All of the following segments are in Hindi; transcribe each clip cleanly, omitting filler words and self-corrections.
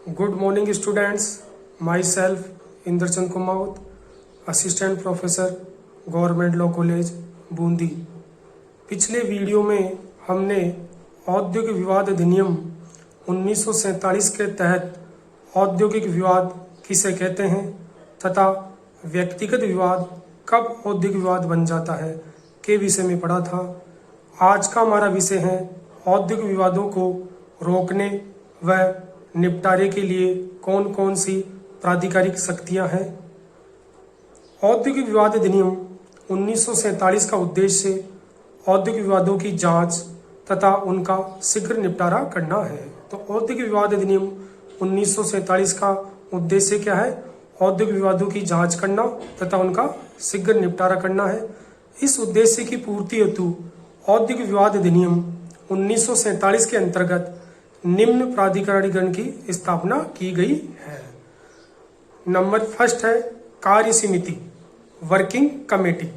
Good morning students, myself Indrachand Kumaut, assistant professor government law college Bundi. पिछले वीडियो में हमने औद्योगिक विवाद अधिनियम 1947 के तहत औद्योगिक विवाद किसे कहते हैं तथा व्यक्तिगत विवाद कब औद्योगिक विवाद बन जाता है के विषय में पढ़ा था। आज का हमारा विषय है औद्योगिक विवादों को रोकने व निपटारे के लिए कौन कौन सी प्राधिकारिक शक्तियां हैं। औद्योगिक विवाद अधिनियम 1947 का उद्देश्य औद्योगिक विवादों की जांच तथा उनका शीघ्र निपटारा करना है। तो औद्योगिक विवाद अधिनियम 1947 का उद्देश्य क्या है? औद्योगिक विवादों की जांच करना तथा उनका शीघ्र निपटारा करना है। इस उद्देश्य की पूर्ति हेतु औद्योगिक विवाद अधिनियम 1947 के अंतर्गत निम्न प्राधिकारिगण की स्थापना की गई है। नंबर फर्स्ट है कार्य समिति, वर्किंग कमेटी।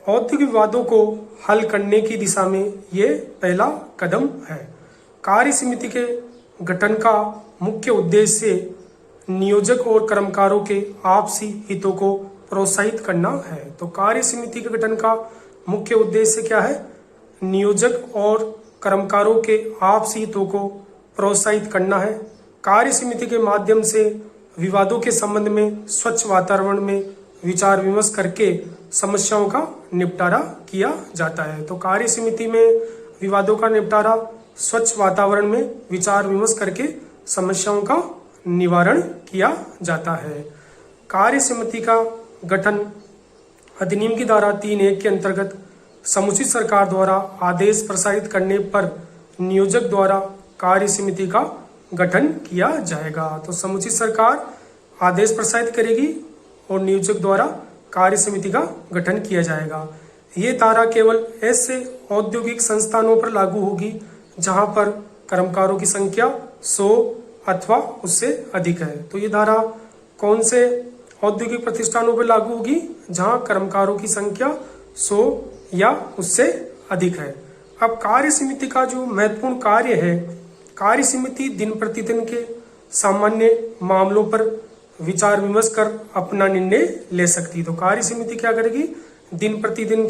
औद्योगिक विवादों को हल करने की दिशा में ये पहला कदम है। कार्य समिति के गठन का मुख्य उद्देश्य नियोजक और कर्मकारों के आपसी हितों को प्रोत्साहित करना है। तो कार्य समिति के गठन का मुख्य उद्देश्य क्या है? नियोजक और कर्मकारों के आपसी हितों को प्रोत्साहित करना है। कार्य समिति के माध्यम से विवादों के संबंध में स्वच्छ वातावरण में विचार विमर्श करके समस्याओं का निपटारा किया जाता है। तो कार्य समिति में विवादों का निपटारा स्वच्छ वातावरण में विचार विमर्श करके समस्याओं का निवारण किया जाता है। कार्य समिति का गठन अधिनियम की धारा 3(1) के अंतर्गत समुचित सरकार द्वारा आदेश प्रसारित करने पर नियोजक द्वारा कार्य समिति का गठन किया जाएगा। तो समुचित सरकार आदेश प्रसारित करेगी और नियोजक द्वारा कार्य समिति का गठन किया जाएगा। ये धारा केवल ऐसे औद्योगिक संस्थानों पर लागू होगी जहां पर कर्मकारों की संख्या 100 अथवा उससे अधिक है। तो ये धारा कौन से औद्योगिक प्रतिष्ठानों पर लागू होगी? जहां कर्मकारों की संख्या 100 या उससे अधिक है। अब कार्य समिति का जो महत्वपूर्ण कार्य है, कार्य समिति दिन प्रतिदिन के सामान्य मामलों पर विचार विमर्श कर अपना निर्णय ले सकती है। तो कार्य समिति क्या करेगी? दिन प्रतिदिन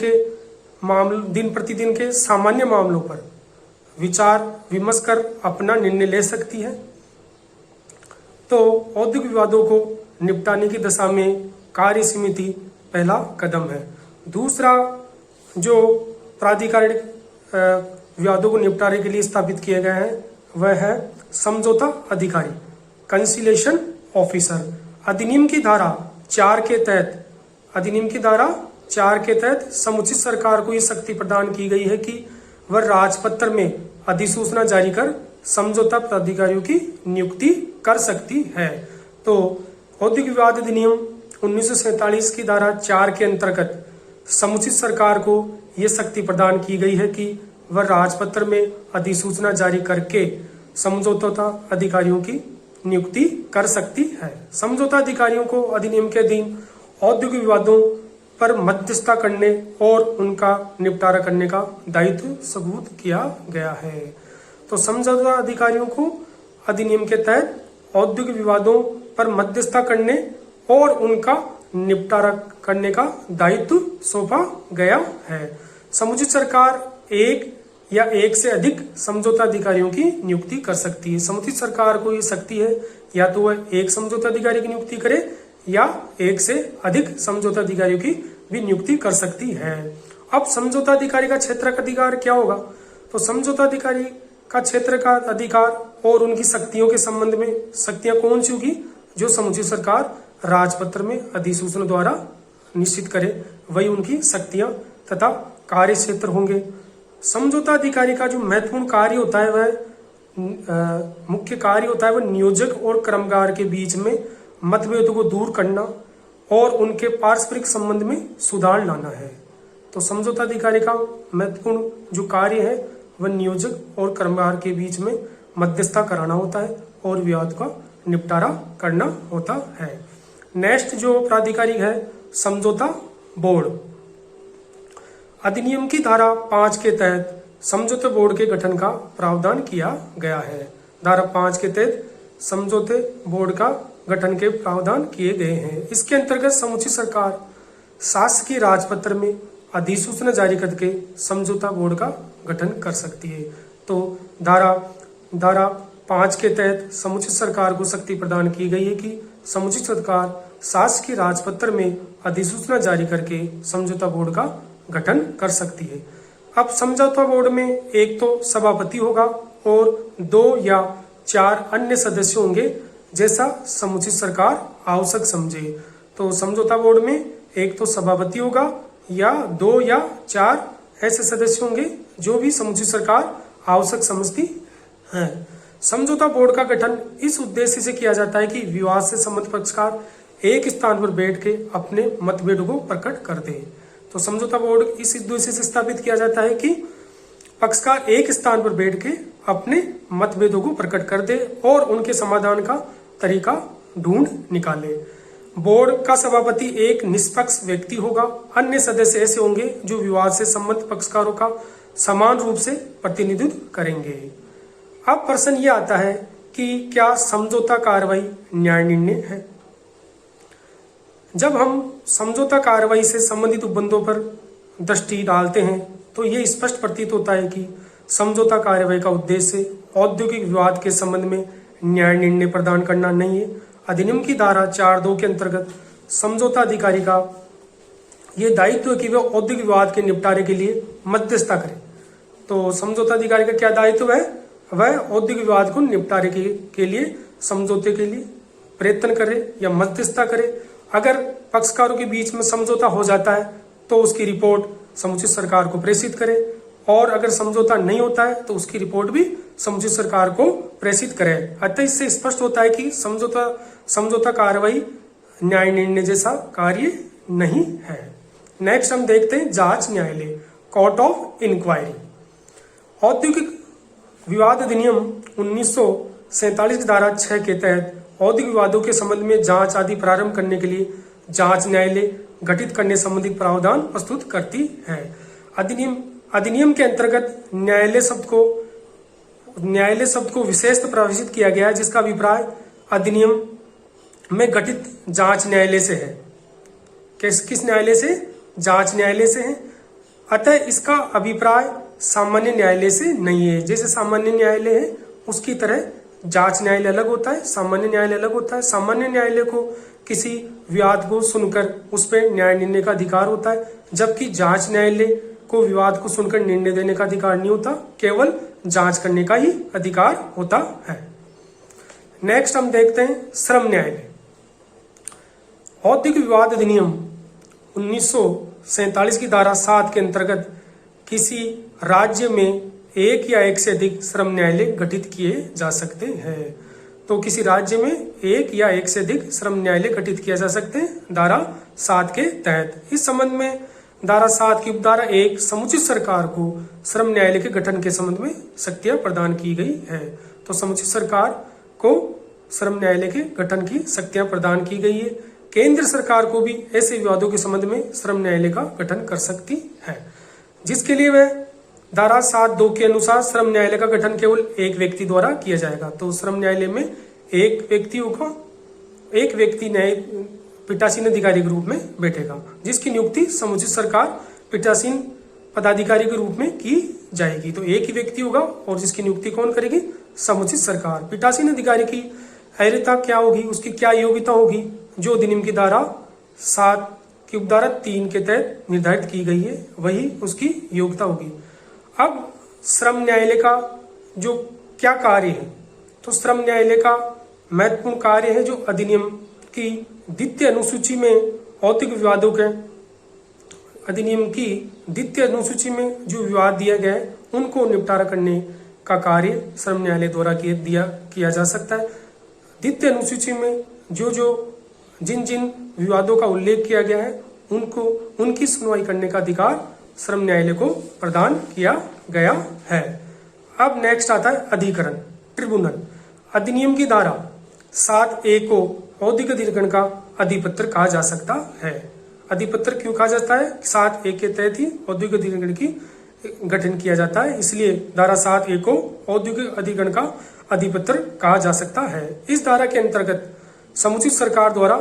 के सामान्य मामलों पर विचार विमर्श कर अपना निर्णय ले सकती है। तो औद्योगिक विवादों को निपटाने की दिशा में कार्य समिति पहला कदम है। दूसरा जो प्राधिकारिक विवादों को निपटारे के लिए स्थापित किए गए हैं वह है समझौता अधिकारी, कंसिलेशन ऑफिसर। अधिनियम की धारा 4 के तहत समुचित सरकार को ये शक्ति प्रदान की गई है कि वह राजपत्र में अधिसूचना जारी कर समझौता प्राधिकारियों की नियुक्ति कर सकती है। तो औद्योगिक विवाद अधिनियम 1947 की धारा 4 के अंतर्गत समुचित सरकार को यह शक्ति प्रदान की गई है कि वह राजपत्र में अधिसूचना जारी करके समझौता अधिकारियों की नियुक्ति कर सकती है। समझौता अधिकारियों को अधिनियम के अधीन औद्योगिक विवादों पर मध्यस्थता करने और उनका निपटारा करने का दायित्व सबूत किया गया है। तो समझौता अधिकारियों को अधिनियम के तहत औद्योगिक विवादों पर मध्यस्थता करने और उनका निपटारा करने का दायित्व सौंपा गया है। समुचित सरकार एक या एक से अधिक समझौता अधिकारियों की नियुक्ति कर सकती है। समुचित सरकार को ये शक्ति है या तो वह एक समझौता अधिकारी की नियुक्ति करे या एक से अधिक समझौता अधिकारियों की भी नियुक्ति कर सकती है। अब समझौता अधिकारी का क्षेत्र का अधिकार क्या होगा? तो समझौता अधिकारी का क्षेत्र का अधिकार और उनकी शक्तियों के संबंध में शक्तियां कौन सी होगी? जो समुचित सरकार राजपत्र में अधिसूचना द्वारा निश्चित करे वही उनकी शक्तियां तथा कार्य क्षेत्र होंगे। समझौता अधिकारी का जो महत्वपूर्ण कार्य होता है वह मुख्य कार्य होता है वह नियोजक और कर्मकार के बीच में मतभेदों को दूर करना और उनके पारस्परिक संबंध में सुधार लाना है। तो समझौता अधिकारी का महत्वपूर्ण जो कार्य है वह नियोजक और कर्मकार के बीच में मध्यस्थता कराना होता है और विवाद का निपटारा करना होता है। नेक्स्ट जो प्राधिकारी है समझौता बोर्ड। अधिनियम की धारा 5 के तहत समझौता बोर्ड के गठन का प्रावधान किया गया है। धारा 5 के तहत समझौते बोर्ड का गठन के प्रावधान किए गए हैं। इसके अंतर्गत समुचित सरकार शासकीय राजपत्र में अधिसूचना जारी करके समझौता बोर्ड का गठन कर सकती है। तो धारा 5 के तहत समुचित सरकार को शक्ति प्रदान की गई है कि समुचित सरकार शासकीय राजपत्र में अधिसूचना जारी करके समझौता बोर्ड का गठन कर सकती है। अब समझौता बोर्ड में एक तो सभापति होगा और 2 या 4 अन्य सदस्य होंगे, जैसा समुचित सरकार आवश्यक समझे। तो समझौता बोर्ड में एक तो सभापति होगा या 2 या 4 ऐसे सदस्य होंगे जो भी समुचित सरकार आवश्यक समझती है। समझौता बोर्ड का गठन इस उद्देश्य से किया जाता है कि विवाद से संबंधित पक्षकार एक स्थान पर बैठ के अपने मतभेदों को प्रकट कर दे। तो समझौता बोर्ड इस उद्देश्य से स्थापित किया जाता है कि पक्षकार एक स्थान पर बैठ के अपने मतभेदों को प्रकट कर दे और उनके समाधान का तरीका ढूंढ निकाले। बोर्ड का सभापति एक निष्पक्ष व्यक्ति होगा। अन्य सदस्य ऐसे होंगे जो विवाद से संबंधित पक्षकारों का समान रूप से प्रतिनिधित्व करेंगे। अब प्रश्न ये आता है कि क्या समझौता कार्रवाई न्याय निर्णय है? जब हम समझौता कार्रवाई से संबंधित उपबंधों पर दृष्टि डालते हैं तो ये स्पष्ट प्रतीत होता है कि समझौता कार्रवाई का उद्देश्य औद्योगिक विवाद के संबंध में न्याय निर्णय प्रदान करना नहीं है। अधिनियम की धारा 4(2) के अंतर्गत समझौता अधिकारी का ये दायित्व है कि वह औद्योगिक विवाद के निपटारे के लिए मध्यस्थता करे। तो समझौता अधिकारी का क्या दायित्व है? वह औद्योगिक विवाद को निपटारे के लिए समझौते के लिए प्रयत्न करे या मध्यस्थता करे। अगर पक्षकारों के बीच में समझौता हो जाता है तो उसकी रिपोर्ट समुचित सरकार को प्रेषित करे, और अगर समझौता नहीं होता है तो उसकी रिपोर्ट भी समुचित सरकार को प्रेषित करे। अतः इससे स्पष्ट होता है कि समझौता कार्रवाई न्याय निर्णय जैसा कार्य नहीं है। नेक्स्ट हम देखते हैं जांच न्यायालय, कोर्ट ऑफ इंक्वायरी। औद्योगिक विवाद अधिनियम 1947 की धारा 6 के तहत औद्योगिक विवादों के संबंध में जांच आदि प्रारंभ करने के लिए जांच न्यायालय गठित करने संबंधित प्रावधान प्रस्तुत करती है। अधिनियम के अंतर्गत न्यायालय शब्द को विशेषतः परिभाषित किया गया है, जिसका अभिप्राय अधिनियम में गठित जांच न्यायालय से है। किस न्यायालय से? जांच न्यायालय से है। अतः इसका अभिप्राय सामान्य न्यायालय से नहीं है। जैसे सामान्य न्यायालय है उसकी तरह जांच न्यायालय अलग होता है, सामान्य न्यायालय अलग होता है। सामान्य न्यायालय को किसी विवाद को सुनकर उस पर न्याय निर्णय का अधिकार होता है, जबकि जांच न्यायालय को विवाद को सुनकर निर्णय देने का अधिकार नहीं होता, केवल जांच करने का ही अधिकार होता है। नेक्स्ट हम देखते हैं श्रम न्यायालय। औद्योगिक विवाद अधिनियम 1947 की धारा 7 के अंतर्गत किसी राज्य में एक या एक से अधिक श्रम न्यायालय गठित किए जा सकते हैं। तो किसी राज्य में एक या एक से अधिक श्रम न्यायालय गठित किया जा सकते हैं धारा 7 के तहत। इस संबंध में धारा 7 की उपधारा 1 समुचित सरकार को श्रम न्यायालय के गठन के संबंध में शक्तियां प्रदान की गई है। तो समुचित सरकार को श्रम न्यायालय के गठन की शक्तियां प्रदान की गई है। केंद्र सरकार को भी ऐसे विवादों के संबंध में श्रम न्यायालय का गठन कर सकती है, जिसके लिए वह धारा 7(2) के अनुसार श्रम न्यायालय का गठन केवल एक व्यक्ति द्वारा किया जाएगा। तो श्रम न्यायालय में एक व्यक्ति होगा, एक व्यक्ति न्याय पीठासीन अधिकारी के रूप में बैठेगा, जिसकी नियुक्ति समुचित सरकार पीठासीन पदाधिकारी के रूप में की जाएगी। तो एक ही व्यक्ति होगा और जिसकी नियुक्ति कौन करेगी? समुचित सरकार। पीठासीन अधिकारी की अहर्यता क्या होगी, उसकी क्या योग्यता होगी, जो अधिनियम की धारा 7 की उपधारा 3 के तहत निर्धारित की गई है, वही उसकी योग्यता होगी। अब श्रम न्यायालय का जो क्या कार्य है, तो श्रम न्यायालय का महत्वपूर्ण कार्य है जो अधिनियम की द्वितीय अनुसूची में औद्योगिक विवादों के अधिनियम की द्वितीय अनुसूची में जो विवाद दिया गया है उनको निपटारा करने का कार्य श्रम न्यायालय द्वारा किया जा सकता है। द्वितीय अनुसूची में जिन विवादों का उल्लेख किया गया है उनकी सुनवाई करने का अधिकार श्रम न्यायालय को प्रदान किया गया है। अब नेक्स्ट आता है अधिकरण, ट्रिब्यूनल। अधिनियम की धारा 7(a) को औद्योगिक अधिकरण का अधिपत्र कहा जा सकता है। अधिपत्र क्यों कहा जाता है? 7(a) के तहत ही औद्योगिक अधिकरण की गठन किया जाता है, इसलिए धारा 7(a) को औद्योगिक अधिकरण का अधिपत्र कहा जा सकता है। इस धारा के अंतर्गत समुचित सरकार द्वारा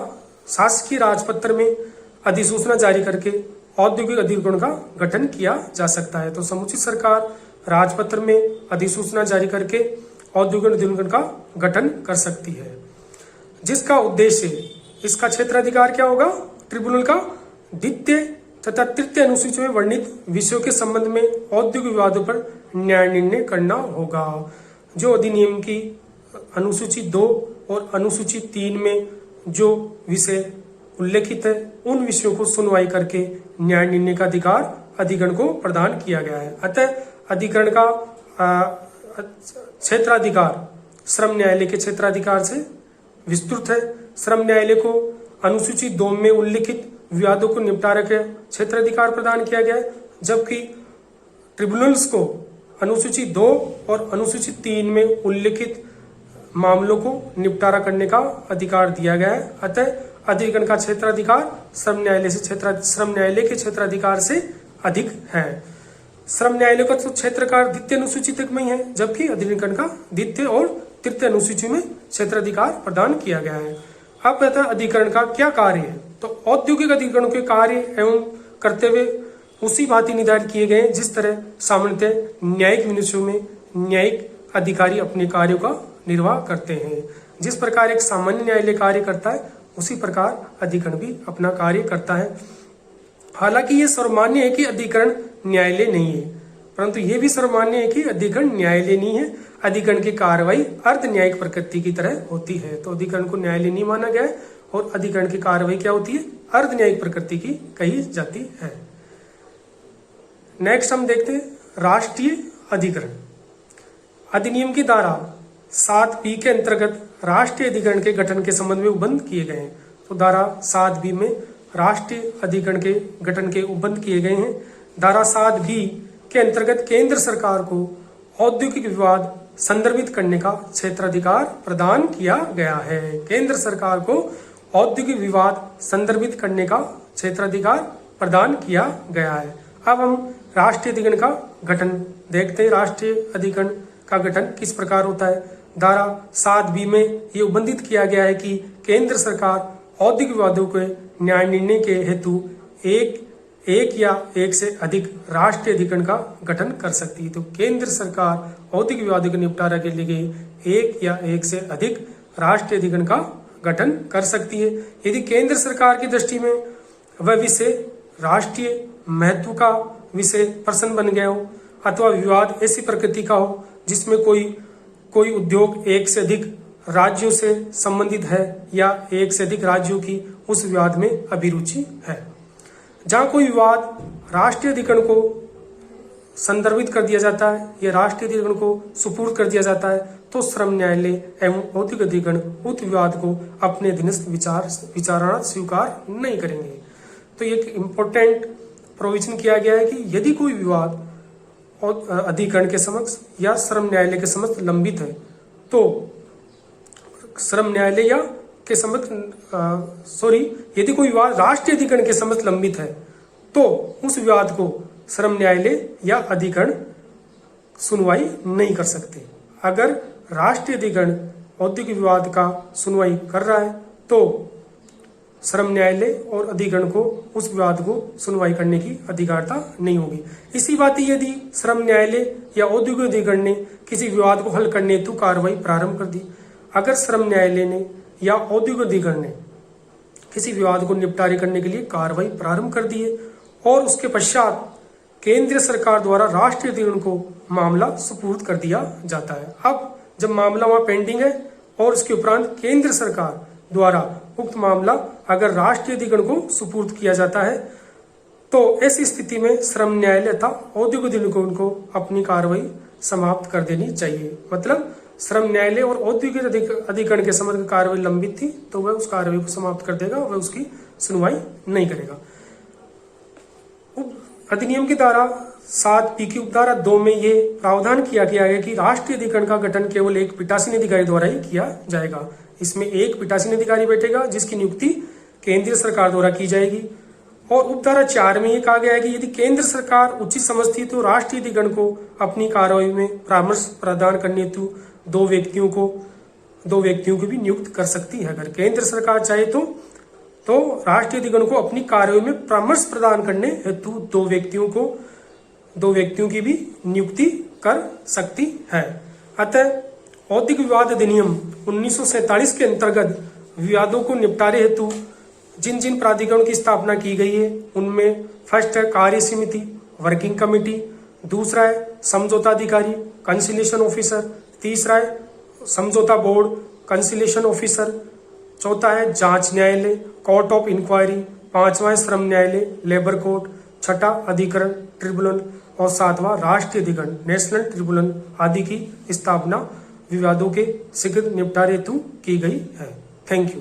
शासकीय राजपत्र में अधिसूचना जारी करके औद्योगिक अधिकरण का गठन किया जा सकता है। तो समुचित सरकार राजपत्र में अधिसूचना जारी करके औद्योगिक अधिकरण का गठन कर सकती है, जिसका उद्देश्य, इसका क्षेत्राधिकार क्या होगा, ट्रिब्यूनल का द्वितीय तथा तृतीय अनुसूची में वर्णित विषयों के संबंध में औद्योगिक विवादों पर न्याय निर्णय करना होगा। जो अधिनियम की अनुसूची 2 और अनुसूची 3 में जो विषय उल्लेखित है, उन विषयों को सुनवाई करके न्याय निर्णय का अधिकार अधिकरण को प्रदान किया गया है। अतः अधिकरण का क्षेत्राधिकार श्रम न्यायालय के क्षेत्राधिकार से विस्तृत है। श्रम न्यायालय को अनुसूची 2 में उल्लिखित विवादों को निपटारा के क्षेत्राधिकार प्रदान किया गया है, जबकि ट्रिब्यूनल्स को अनुसूची 2 और अनुसूची 3 में उल्लिखित मामलों को निपटारा करने का अधिकार दिया गया है। अतः अधिकरण का क्षेत्राधिकार श्रम न्यायालय के क्षेत्राधिकार से अधिक है। श्रम न्यायालय का तो क्षेत्राधिकार द्वितीय अनुसूची तक में ही है, जबकि अधिकरण का द्वितीय और तृतीय अनुसूची में क्षेत्राधिकार प्रदान किया गया है। अब कहता है अधिकरण का क्या कार्य है, तो औद्योगिक अधिकरण के कार्य एवं करते हुए उसी भांति निर्धारित किए गए जिस तरह सामान्यतः न्यायिक विनियों में न्यायिक अधिकारी अपने कार्यों का निर्वाह करते हैं। जिस प्रकार एक सामान्य न्यायालय कार्य करता है, उसी प्रकार अधिकरण भी अपना कार्य करता है। हालांकि ये सर्वमान्य है कि अधिकरण न्यायालय नहीं है, परंतु ये भी सर्वमान्य है कि अधिकरण न्यायालय नहीं है। अधिकरण की कार्रवाई अर्ध न्यायिक प्रकृति की तरह होती है। तो अधिकरण को न्यायालय नहीं माना गया है और अधिकरण की कार्रवाई क्या होती है, अर्ध न्यायिक प्रकृति की कही जाती है। नेक्स्ट हम देखते हैं राष्ट्रीय अधिकरण। अधिनियम की धारा 7B के अंतर्गत राष्ट्रीय अधिकरण के गठन के संबंध में उपबंध किए गए हैं। तो धारा 7B में राष्ट्रीय अधिकरण के गठन के उपबंध किए गए हैं। धारा 7B के अंतर्गत केंद्र सरकार को औद्योगिक विवाद संदर्भित करने का क्षेत्राधिकार प्रदान किया गया है। केंद्र सरकार को औद्योगिक विवाद संदर्भित करने का क्षेत्राधिकार प्रदान किया गया है। अब हम राष्ट्रीय अधिकरण का गठन देखते हैं। राष्ट्रीय अधिकरण का गठन किस प्रकार होता है। धारा 7B में ये उपबंधित किया गया है कि केंद्र सरकार औद्योगिक विवादों के न्याय निर्णय के हेतु एक या एक से अधिक राष्ट्रीय अधिकरण का गठन कर सकती है। तो केंद्र सरकार औद्योगिक विवादों के निपटारा के लिए एक या एक से अधिक राष्ट्रीय अधिकरण का गठन कर सकती है। यदि केंद्र सरकार की दृष्टि में वह विषय राष्ट्रीय महत्व का विषय प्रश्न बन गया हो, अथवा विवाद ऐसी प्रकृति का हो जिसमें कोई उद्योग एक से अधिक राज्यों से संबंधित है या एक से अधिक राज्यों की उस विवाद में अभिरुचि है। जहां कोई विवाद राष्ट्रीय अधिकरण को संदर्भित कर दिया जाता है या राष्ट्रीय अधिकरण को सुपुर्द कर दिया जाता है, तो श्रम न्यायालय एवं औद्योगिक अधिकरण उक्त विवाद को अपने अधीनस्थ विचारणा स्वीकार नहीं करेंगे। तो एक इम्पोर्टेंट प्रोविजन किया गया है कि यदि कोई विवाद अधिकरण के समक्ष या श्रम न्यायालय के समक्ष लंबित है, तो श्रम न्यायालय या के समक्ष यदि कोई विवाद राष्ट्रीय अधिकरण के समक्ष लंबित है, तो उस विवाद को श्रम न्यायालय या अधिकरण सुनवाई नहीं कर सकते। अगर राष्ट्रीय अधिकरण औद्योगिक विवाद का सुनवाई कर रहा है, तो श्रम न्यायालय और अधिकरण को उस विवाद को सुनवाई करने की अधिकारता नहीं होगी। इसी बात यदि श्रम न्यायालय या औद्योगिक अधिकरण ने किसी विवाद को हल करने हेतु कार्रवाई प्रारंभ कर दी, अगर श्रम न्यायालय ने या औद्योगिक अधिकरण ने किसी विवाद को निपटारे करने के लिए कार्रवाई प्रारंभ कर दी है और उसके पश्चात केंद्र सरकार द्वारा राष्ट्रीय अधिकरण को मामला सुपुर्द कर दिया जाता है। अब जब मामला वहां पेंडिंग है और उसके उपरांत केंद्र सरकार द्वारा उक्त मामला अगर राष्ट्रीय अधिकरण को सुपुर्द किया जाता है, तो ऐसी स्थिति में श्रम न्यायालय तथा औद्योगिक अधिकरण को अपनी कार्रवाई समाप्त कर देनी चाहिए। मतलब श्रम न्यायालय और औद्योगिक अधिकरण के समक्ष कार्रवाई लंबित थी, तो वह उस कार्रवाई को समाप्त कर देगा, वह उसकी सुनवाई नहीं करेगा। अधिनियम की धारा 7B की उपधारा 2 में ये प्रावधान किया गया है कि राष्ट्रीय अधिकरण का गठन केवल एक पीठासीन अधिकारी द्वारा ही किया जाएगा। इसमें एक पीठासीन अधिकारी बैठेगा जिसकी नियुक्ति केंद्रीय सरकार द्वारा की जाएगी। और उपधारा 4 में ये कहा गया है कि यदि केंद्र सरकार उचित समझती तो राष्ट्रीय अधिकरण को अपनी कार्रवाई में परामर्श प्रदान करने हेतु दो व्यक्तियों को भी नियुक्त कर सकती है। अगर केंद्र सरकार चाहे तो राष्ट्रीय अधिगण को अपनी कार्यों में परामर्श प्रदान करने हेतु दो व्यक्तियों की भी नियुक्ति कर सकती है। अतः औद्योगिक विवाद अधिनियम 1947 के अंतर्गत विवादों को निपटारे हेतु जिन प्राधिकरणों की स्थापना की गई है उनमें फर्स्ट है कार्य समिति, वर्किंग कमेटी, दूसरा है समझौता अधिकारी, कंसिलिएशन ऑफिसर, तीसरा है समझौता बोर्ड, कंसिलिएशन ऑफिसर, चौथा है जांच न्यायालय, कोर्ट ऑफ इंक्वायरी, पांचवा है श्रम न्यायालय, लेबर कोर्ट, छठा अधिकरण ट्रिब्यूनल और सातवां राष्ट्रीय अधिकरण नेशनल ट्रिब्यूनल आदि की स्थापना विवादों के शीघ्र निपटारे हेतु की गई है। Thank you.